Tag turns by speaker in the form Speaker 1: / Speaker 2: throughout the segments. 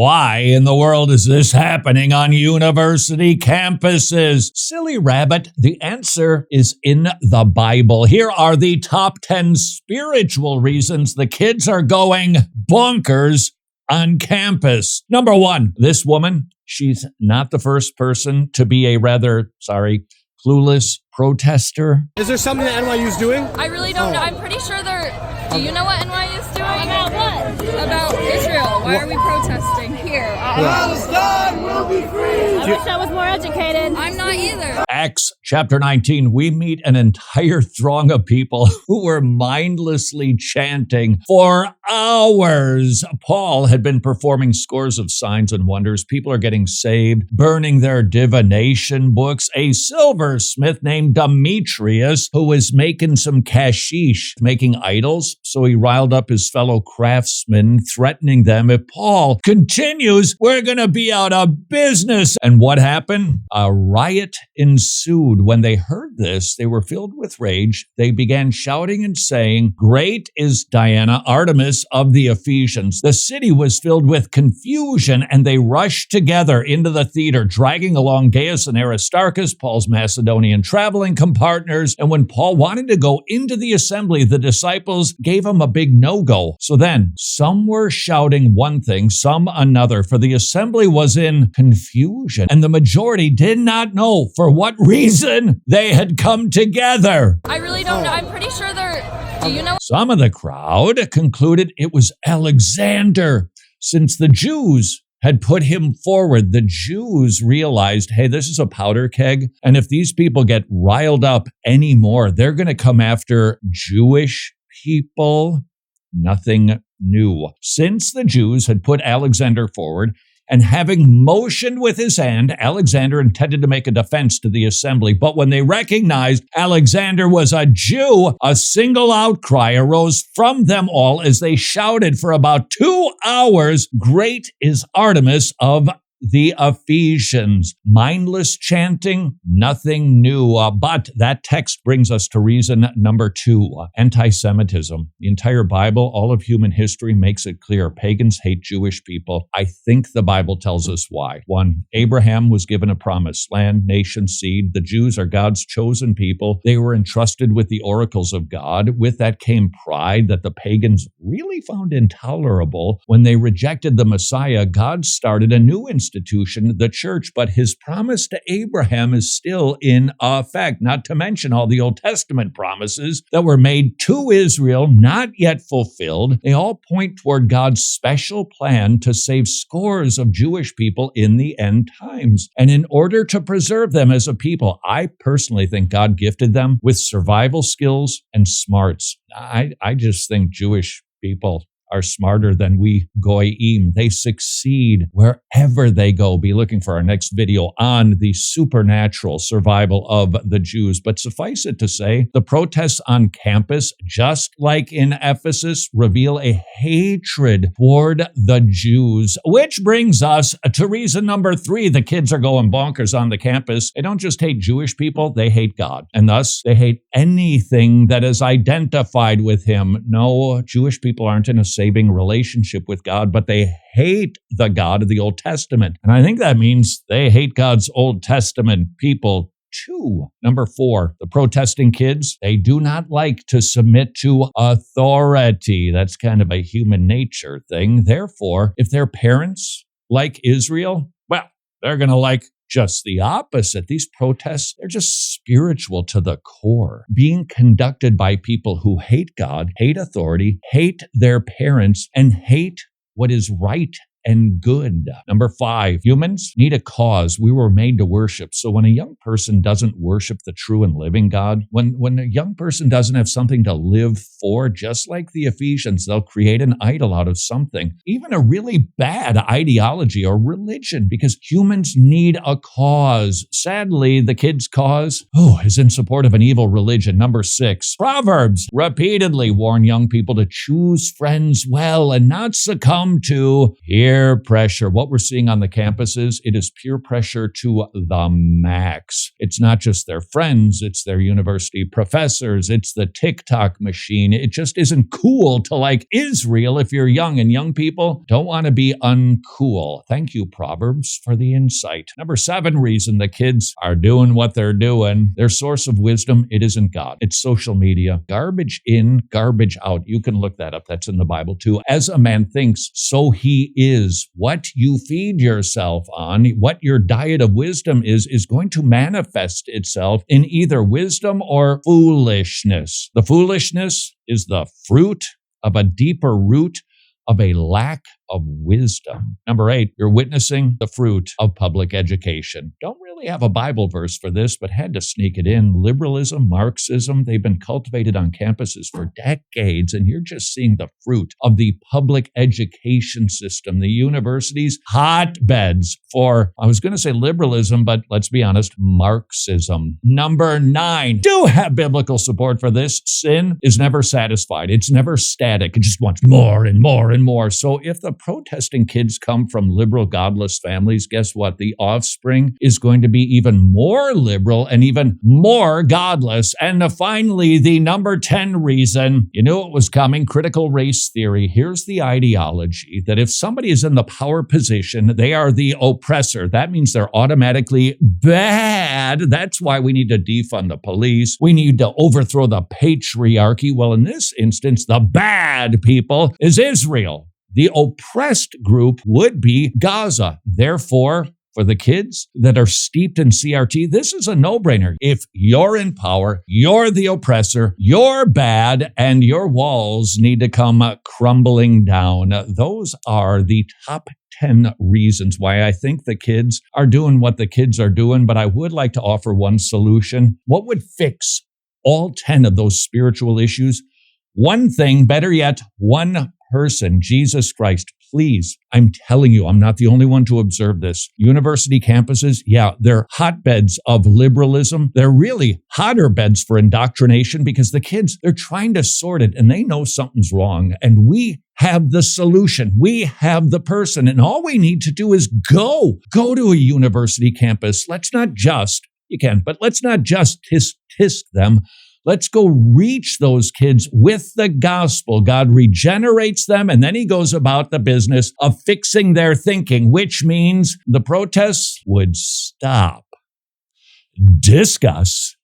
Speaker 1: Why in the world is this happening on university campuses? Silly rabbit, the answer is in the Bible. Here are the top 10 spiritual reasons the kids are going bonkers on campus. Number 1, this woman, she's not the first person to be a rather, clueless protester.
Speaker 2: Is there something that NYU's doing?
Speaker 3: I really don't know. I'm pretty sure they're... Do you know what NYU's doing?
Speaker 4: About what?
Speaker 3: About Israel. Why are we protesting here?
Speaker 2: Palestine will be free!
Speaker 4: I wish I was more educated.
Speaker 3: I'm not either.
Speaker 1: Acts chapter 19, we meet an entire throng of people who were mindlessly chanting for hours. Paul had been performing scores of signs and wonders. People are getting saved, burning their divination books. A silversmith named Demetrius, who was making some cashish, making idols. So he riled up his fellow craftsmen, threatening them, if Paul continues, we're going to be out of business. And what happened? A riot ensued. When they heard this, they were filled with rage. They began shouting and saying, "Great is Diana, Artemis of the Ephesians." The city was filled with confusion, and they rushed together into the theater, dragging along Gaius and Aristarchus, Paul's Macedonian traveling compartners. And when Paul wanted to go into the assembly, the disciples gave him a big no-go. So then, some were shouting one thing, some another, for the assembly was in confusion, and the majority did not know for what reason they had come together.
Speaker 3: I really don't know. I'm pretty sure they're... Do you know?
Speaker 1: Some of the crowd concluded it was Alexander, since the Jews had put him forward. The Jews realized, hey, this is a powder keg, and if these people get riled up anymore, they're going to come after Jewish people. Nothing new. Since the Jews had put Alexander forward, and having motioned with his hand, Alexander intended to make a defense to the assembly. But when they recognized Alexander was a Jew, a single outcry arose from them all as they shouted for about 2 hours, "Great is Artemis of the Ephesians." Mindless chanting, nothing new. But that text brings us to reason number 2, anti-Semitism. The entire Bible, all of human history makes it clear. Pagans hate Jewish people. I think the Bible tells us why. 1, Abraham was given a promised land, nation, seed. The Jews are God's chosen people. They were entrusted with the oracles of God. With that came pride that the pagans really found intolerable. When they rejected the Messiah, God started a new institution, the church, but his promise to Abraham is still in effect, not to mention all the Old Testament promises that were made to Israel, not yet fulfilled. They all point toward God's special plan to save scores of Jewish people in the end times. And in order to preserve them as a people, I personally think God gifted them with survival skills and smarts. I just think Jewish people are smarter than we goyim. They succeed wherever they go. Be looking for our next video on the supernatural survival of the Jews. But suffice it to say, the protests on campus, just like in Ephesus, reveal a hatred toward the Jews, which brings us to reason number 3. The kids are going bonkers on the campus. They don't just hate Jewish people, they hate God. And thus, they hate anything that is identified with him. No, Jewish people aren't in a saving relationship with God, but they hate the God of the Old Testament. And I think that means they hate God's Old Testament people too. Number 4, the protesting kids, they do not like to submit to authority. That's kind of a human nature thing. Therefore, if their parents like Israel, well, they're going to like just the opposite. These protests, they're just spiritual to the core, being conducted by people who hate God, hate authority, hate their parents, and hate what is right and good. Number 5, humans need a cause. We were made to worship. So when a young person doesn't worship the true and living God, when a young person doesn't have something to live for, just like the Ephesians, they'll create an idol out of something, even a really bad ideology or religion, because humans need a cause. Sadly, the kids' cause is in support of an evil religion. Number 6, Proverbs repeatedly warn young people to choose friends well and not succumb to, here Peer pressure. What we're seeing on the campuses, it is peer pressure to the max. It's not just their friends, it's their university professors, it's the TikTok machine. It just isn't cool to like Israel if you're young, and young people don't want to be uncool. Thank you, Proverbs, for the insight. Number 7 reason the kids are doing what they're doing. Their source of wisdom, it isn't God. It's social media. Garbage in, garbage out. You can look that up. That's in the Bible too. As a man thinks, so he is. What you feed yourself on, what your diet of wisdom is going to manifest itself in either wisdom or foolishness. The foolishness is the fruit of a deeper root of a lack of wisdom. Number 8, you're witnessing the fruit of public education. Don't really have a Bible verse for this, but had to sneak it in. Liberalism, Marxism, they've been cultivated on campuses for decades, and you're just seeing the fruit of the public education system. The universities, hotbeds for, I was going to say liberalism, but let's be honest, Marxism. Number 9, do have biblical support for this. Sin is never satisfied. It's never static. It just wants more and more and more. So if the protesting kids come from liberal, godless families, guess what? The offspring is going to be even more liberal and even more godless. And finally, the number 10 reason, you knew it was coming, critical race theory. Here's the ideology that if somebody is in the power position, they are the oppressor. That means they're automatically bad. That's why we need to defund the police. We need to overthrow the patriarchy. Well, in this instance, the bad people is Israel. The oppressed group would be Gaza. Therefore, for the kids that are steeped in CRT, this is a no-brainer. If you're in power, you're the oppressor, you're bad, and your walls need to come crumbling down. Those are the top 10 reasons why I think the kids are doing what the kids are doing, but I would like to offer one solution. What would fix all 10 of those spiritual issues? One thing, better yet, one person, Jesus Christ. Please, I'm telling you, I'm not the only one to observe this. University campuses, yeah, they're hotbeds of liberalism. They're really hotter beds for indoctrination because the kids, they're trying to sort it and they know something's wrong. And we have the solution. We have the person. And all we need to do is go to a university campus. Let's not just, you can, but let's not just tisk them. Let's go reach those kids with the gospel. God regenerates them, and then he goes about the business of fixing their thinking, which means the protests would stop. Discuss.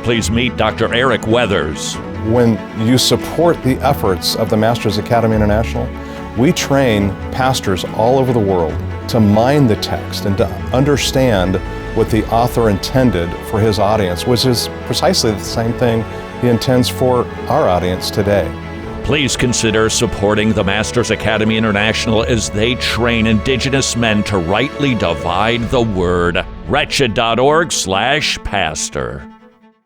Speaker 1: Please meet Dr. Eric Weathers.
Speaker 5: When you support the efforts of the Masters Academy International, we train pastors all over the world to mine the text and to understand what the author intended for his audience, which is precisely the same thing he intends for our audience today.
Speaker 1: Please consider supporting the Masters Academy International as they train Indigenous men to rightly divide the word. Wretched.org/pastor.